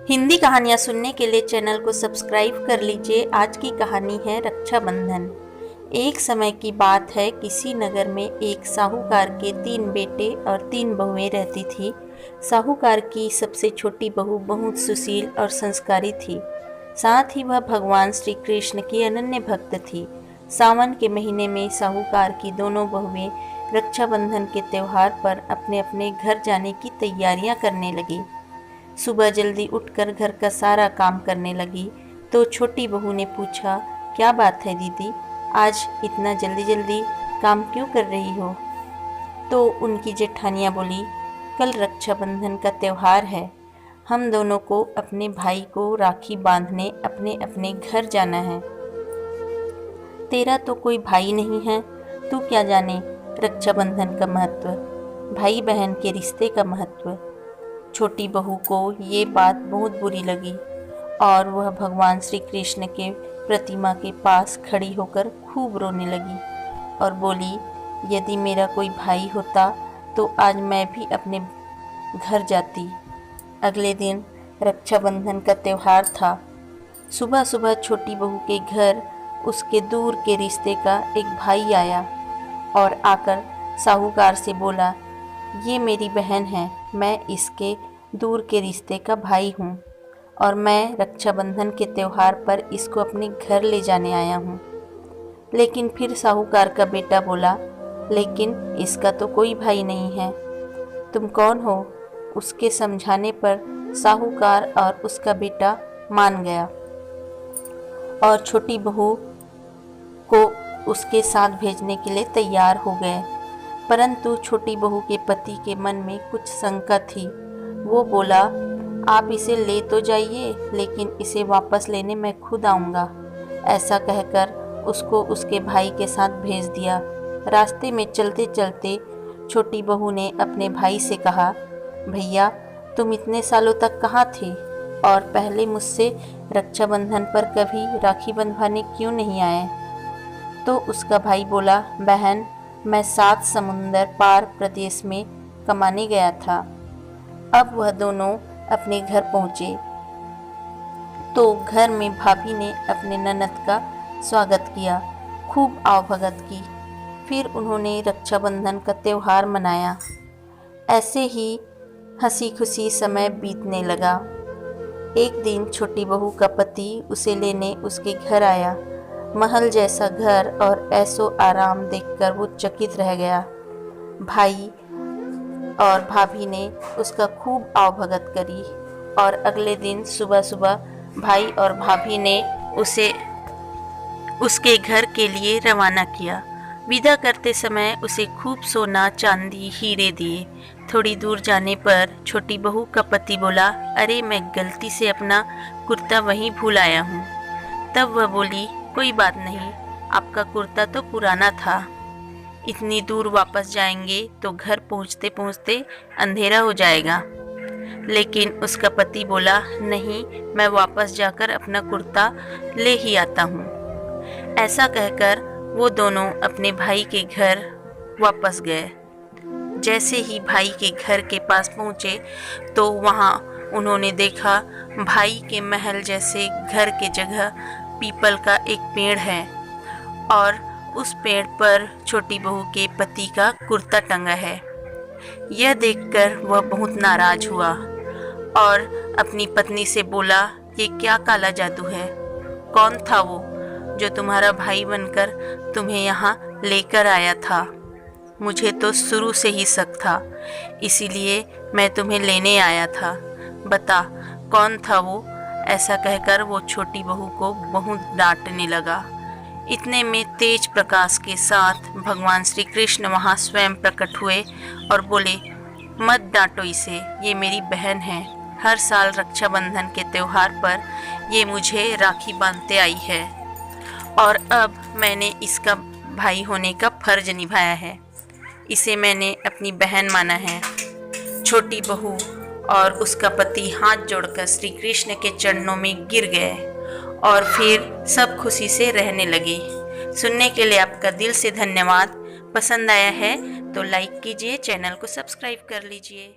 हिंदी कहानियाँ सुनने के लिए चैनल को सब्सक्राइब कर लीजिए। आज की कहानी है रक्षाबंधन। एक समय की बात है, किसी नगर में एक साहूकार के 3 बेटे और 3 बहुएं रहती थी। साहूकार की सबसे छोटी बहू बहुत सुशील और संस्कारी थी। साथ ही वह भगवान श्री कृष्ण की अनन्य भक्त थी। सावन के महीने में साहूकार की दोनों बहुएं रक्षाबंधन के त्योहार पर अपने अपने घर जाने की तैयारियां करने लगी। सुबह जल्दी उठकर घर का सारा काम करने लगी तो छोटी बहू ने पूछा, क्या बात है दीदी, आज इतना जल्दी जल्दी काम क्यों कर रही हो? तो उनकी जेठानियाँ बोली, कल रक्षाबंधन का त्यौहार है, हम दोनों को अपने भाई को राखी बांधने अपने अपने घर जाना है। तेरा तो कोई भाई नहीं है, तू क्या जाने रक्षाबंधन का महत्व, भाई बहन के रिश्ते का महत्व। छोटी बहू को ये बात बहुत बुरी लगी और वह भगवान श्री कृष्ण के प्रतिमा के पास खड़ी होकर खूब रोने लगी और बोली, यदि मेरा कोई भाई होता तो आज मैं भी अपने घर जाती। अगले दिन रक्षाबंधन का त्यौहार था। सुबह सुबह छोटी बहू के घर उसके दूर के रिश्ते का एक भाई आया और आकर साहूकार से बोला, ये मेरी बहन है, मैं इसके दूर के रिश्ते का भाई हूँ और मैं रक्षाबंधन के त्यौहार पर इसको अपने घर ले जाने आया हूँ। लेकिन फिर साहूकार का बेटा बोला, लेकिन इसका तो कोई भाई नहीं है, तुम कौन हो? उसके समझाने पर साहूकार और उसका बेटा मान गया और छोटी बहू को उसके साथ भेजने के लिए तैयार हो गए। परंतु छोटी बहू के पति के मन में कुछ शंका थी। वो बोला, आप इसे ले तो जाइए, लेकिन इसे वापस लेने मैं खुद आऊँगा। ऐसा कहकर उसको उसके भाई के साथ भेज दिया। रास्ते में चलते चलते छोटी बहू ने अपने भाई से कहा, भैया तुम इतने सालों तक कहाँ थे और पहले मुझसे रक्षाबंधन पर कभी राखी बंधवाने क्यों नहीं आए? तो उसका भाई बोला, बहन मैं 7 समुंदर पार प्रदेश में कमाने गया था। अब वह दोनों अपने घर पहुँचे तो घर में भाभी ने अपने ननद का स्वागत किया, खूब आवभगत की। फिर उन्होंने रक्षाबंधन का त्यौहार मनाया। ऐसे ही हंसी खुशी समय बीतने लगा। एक दिन छोटी बहू का पति उसे लेने उसके घर आया। महल जैसा घर और ऐसो आराम देखकर वो चकित रह गया। भाई और भाभी ने उसका खूब आवभगत करी और अगले दिन सुबह सुबह भाई और भाभी ने उसे उसके घर के लिए रवाना किया। विदा करते समय उसे खूब सोना चांदी हीरे दिए। थोड़ी दूर जाने पर छोटी बहू का पति बोला, अरे मैं गलती से अपना कुर्ता वहीं भूल आया हूँ। तब वह बोली, कोई बात नहीं, आपका कुर्ता तो पुराना था, इतनी दूर वापस जाएंगे तो घर पहुँचते पहुँचते अंधेरा हो जाएगा। लेकिन उसका पति बोला, नहीं, मैं वापस जाकर अपना कुर्ता ले ही आता हूँ। ऐसा कहकर वो दोनों अपने भाई के घर वापस गए। जैसे ही भाई के घर के पास पहुँचे तो वहाँ उन्होंने देखा भाई के महल जैसे घर के जगह पीपल का एक पेड़ है और उस पेड़ पर छोटी बहू के पति का कुर्ता टंगा है। यह देखकर वह बहुत नाराज हुआ और अपनी पत्नी से बोला, ये क्या काला जादू है? कौन था वो जो तुम्हारा भाई बनकर तुम्हें यहाँ लेकर आया था? मुझे तो शुरू से ही शक था, इसीलिए मैं तुम्हें लेने आया था। बता कौन था वो? ऐसा कहकर वो छोटी बहू को बहुत डांटने लगा। इतने में तेज प्रकाश के साथ भगवान श्री कृष्ण वहाँ स्वयं प्रकट हुए और बोले, मत डांटो इसे, ये मेरी बहन है। हर साल रक्षाबंधन के त्यौहार पर ये मुझे राखी बांधते आई है और अब मैंने इसका भाई होने का फर्ज निभाया है। इसे मैंने अपनी बहन माना है। छोटी बहू और उसका पति हाथ जोड़कर श्री कृष्ण के चरणों में गिर गए और फिर सब खुशी से रहने लगे। सुनने के लिए आपका दिल से धन्यवाद। पसंद आया है तो लाइक कीजिए, चैनल को सब्सक्राइब कर लीजिए।